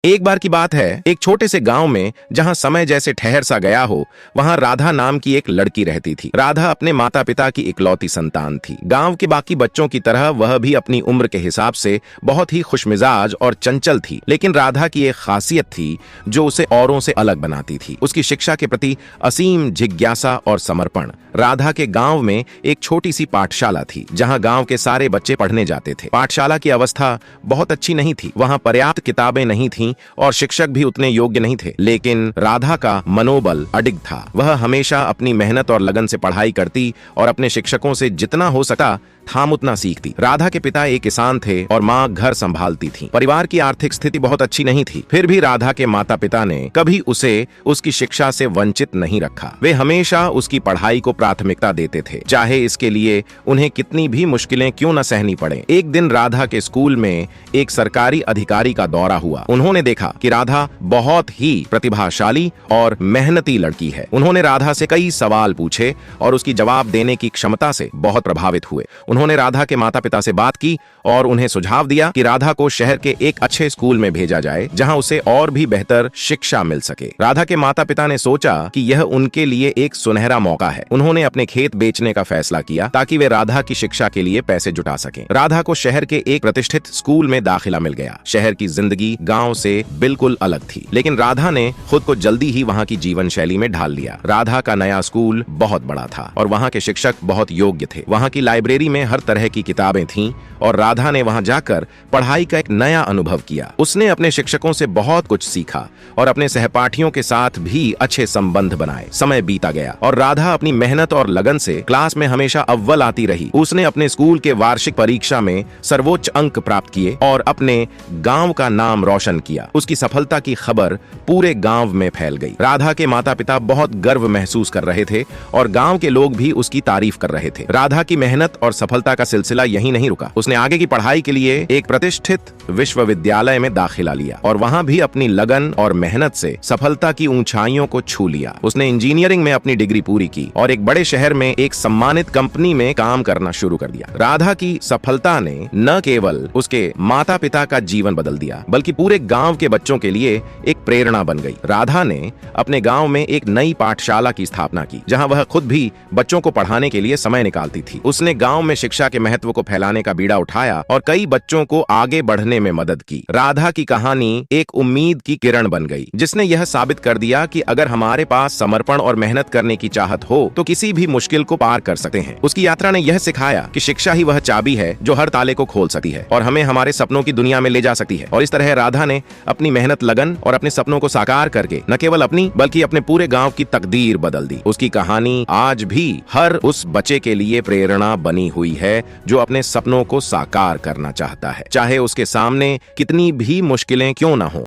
एक बार की बात है, एक छोटे से गांव में जहां समय जैसे ठहर सा गया हो, वहां राधा नाम की एक लड़की रहती थी। राधा अपने माता पिता की इकलौती संतान थी। गांव के बाकी बच्चों की तरह वह भी अपनी उम्र के हिसाब से बहुत ही खुशमिजाज और चंचल थी। लेकिन राधा की एक खासियत थी जो उसे औरों से अलग बनाती थी, उसकी शिक्षा के प्रति असीम जिज्ञासा और समर्पण। राधा के गांव में एक छोटी सी पाठशाला थी जहां गांव के सारे बच्चे पढ़ने जाते थे। पाठशाला की अवस्था बहुत अच्छी नहीं थी, वहां पर्याप्त किताबें नहीं थीं और शिक्षक भी उतने योग्य नहीं थे। लेकिन राधा का मनोबल अडिग था। वह हमेशा अपनी मेहनत और लगन से पढ़ाई करती और अपने शिक्षकों से जितना हो सका थाम उतना सीखती। राधा के पिता एक किसान थे और माँ घर संभालती थी। परिवार की आर्थिक स्थिति बहुत अच्छी नहीं थी, फिर भी राधा के माता पिता ने कभी उसे उसकी शिक्षा से वंचित नहीं रखा। वे हमेशा उसकी पढ़ाई को प्राथमिकता देते थे, चाहे इसके लिए उन्हें कितनी भी मुश्किलें क्यों न सहनी पड़े। एक दिन राधा के स्कूल में एक सरकारी अधिकारी का दौरा हुआ। उन्होंने देखा कि राधा बहुत ही प्रतिभाशाली और मेहनती लड़की है। उन्होंने राधा से कई सवाल पूछे और उसकी जवाब देने की क्षमता से बहुत प्रभावित हुए। उन्होंने राधा के माता पिता से बात की और उन्हें सुझाव दिया कि राधा को शहर के एक अच्छे स्कूल में भेजा जाए जहां उसे और भी बेहतर शिक्षा मिल सके। राधा के माता पिता ने सोचा कि यह उनके लिए एक सुनहरा मौका है। उन्होंने अपने खेत बेचने का फैसला किया ताकि वे राधा की शिक्षा के लिए पैसे जुटा सकें। राधा को शहर के एक प्रतिष्ठित स्कूल में दाखिला मिल गया। शहर की जिंदगी गांव से बिल्कुल अलग थी, लेकिन राधा ने खुद को जल्दी ही वहां की जीवन शैली में ढाल लिया। राधा का नया स्कूल बहुत बड़ा था और वहां के शिक्षक बहुत योग्य थे। वहां की लाइब्रेरी में हर तरह की किताबें थीं और राधा ने वहां जाकर पढ़ाई का एक नया अनुभव किया। उसने अपने शिक्षकों से बहुत कुछ सीखा और अपने सहपाठियों के साथ भी अच्छे संबंध बनाए। समय बीता गया और राधा अपनी मेहनत और लगन से क्लास में हमेशा अव्वल आती रही। उसने अपने स्कूल के वार्षिक परीक्षा में सर्वोच्च अंक प्राप्त किए और अपने गांव का नाम रोशन किया। उसकी सफलता की खबर पूरे गांव में फैल गई। राधा के माता पिता बहुत गर्व महसूस कर रहे थे और गांव के लोग भी उसकी तारीफ कर रहे थे। राधा की मेहनत और सफलता का सिलसिला यहीं नहीं रुका। उसने आगे की पढ़ाई के लिए एक प्रतिष्ठित विश्वविद्यालय में दाखिला लिया और वहां भी अपनी लगन और मेहनत से सफलता की ऊंचाइयों को छू लिया। उसने इंजीनियरिंग में अपनी डिग्री पूरी की और एक बड़े शहर में एक सम्मानित कंपनी में काम करना शुरू कर दिया। राधा की सफलता ने न केवल उसके माता पिता का जीवन बदल दिया, बल्कि पूरे गांव के बच्चों के लिए एक प्रेरणा बन गई। राधा ने अपने गांव में एक नई पाठशाला की स्थापना की, जहां वह खुद भी बच्चों को पढ़ाने के लिए समय निकालती थी। उसने गांव में शिक्षा के महत्व को फैलाने का बीड़ा उठाया और कई बच्चों को आगे बढ़ने में मदद की। राधा की कहानी एक उम्मीद की किरण बन गई, जिसने यह साबित कर दिया कि अगर हमारे पास समर्पण और मेहनत करने की चाहत हो तो किसी भी मुश्किल को पार कर सकते हैं। उसकी यात्रा ने यह सिखाया कि शिक्षा ही वह चाबी है जो हर ताले को खोल सकती है और हमें हमारे सपनों की दुनिया में ले जा सकती है। और इस तरह राधा ने अपनी मेहनत, लगन और अपने सपनों को साकार करके न केवल अपनी बल्कि अपने पूरे गांव की तकदीर बदल दी। उसकी कहानी आज भी हर उस बच्चे के लिए प्रेरणा बनी हुई है जो अपने सपनों को साकार करना चाहता है, चाहे उसके सामने कितनी भी मुश्किलें क्यों ना हो।